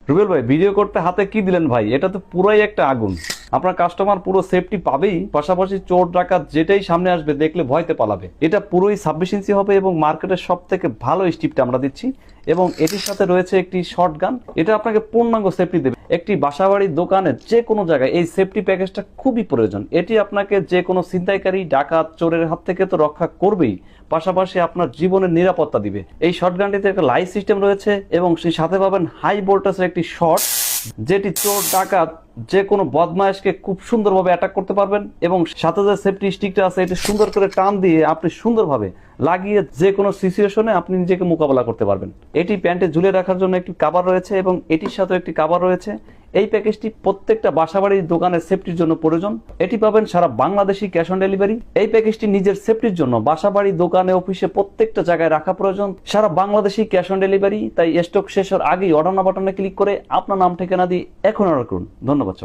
রুবেল ভাই, ভিডিও করতে হাতে কি দিলেন ভাই? এটা তো পুরাই একটা আগুন। আপনার কাস্টমার পুরো সেফটি পাবেই, পাশাপাশি চোর ডাকাত যেটাই সামনে আসবে দেখলে ভয়তে পালাবে। এটা পুরোই 26 ইঞ্চি হবে এবং মার্কেটের সব থেকে ভালো স্টিপটা আমরা দিচ্ছি। এবং এটির সাথে রয়েছে একটি শর্ট গান, এটা আপনাকে পূর্ণাঙ্গ সেফটি দেবে। একটি বাসাবাড়ির দোকানে যে কোনো জায়গায় এই সেফটি প্যাকেজটা খুবই প্রয়োজন। এটি আপনাকে যে কোনো ছিনতাইকারী, ডাকাত, চোরের হাত থেকে তো রক্ষা করবেই, পাশাপাশি আপনার জীবনের নিরাপত্তা দিবে। এই শর্ট গানটিতে একটা লাইট সিস্টেম রয়েছে এবং সেই সাথে পাবেন হাই ভোল্টেজের একটি শর্ট, যেটি চোর ডাকাত যে কোনো বদমাইশকে খুব সুন্দরভাবে অ্যাটাক করতে পারবেন। এবং সাথে যে সেফটি স্টিকটা আছে, এটি সুন্দর করে টান দিয়ে আপনি সুন্দরভাবে লাগিয়ে যে কোনো সিচুয়েশনে আপনি নিজেকে মোকাবেলা করতে পারবেন। এটি প্যান্টে ঝুলে রাখার জন্য একটি কভার রয়েছে এবং এটির সাথে একটি কভার রয়েছে। এই প্যাকেজটি প্রত্যেকটা বাসাবাড়ির দোকানের সেফটির জন্য প্রয়োজন। এটি পাবেন সারা বাংলাদেশি ক্যাশ অন ডেলিভারি। এই প্যাকেজটি নিজের সেফটির জন্য বাসাবাড়ি, দোকানে, অফিসে প্রত্যেকটা জায়গায় রাখা প্রয়োজন। সারা বাংলাদেশি ক্যাশ অন ডেলিভারি। তাই স্টক শেষ হওয়ার আগেই অর্ডার নাও বাটনে ক্লিক করে আপনার নাম ঠিকানা দিয়ে এখন অর্ডার করুন। ধন্যবাদ।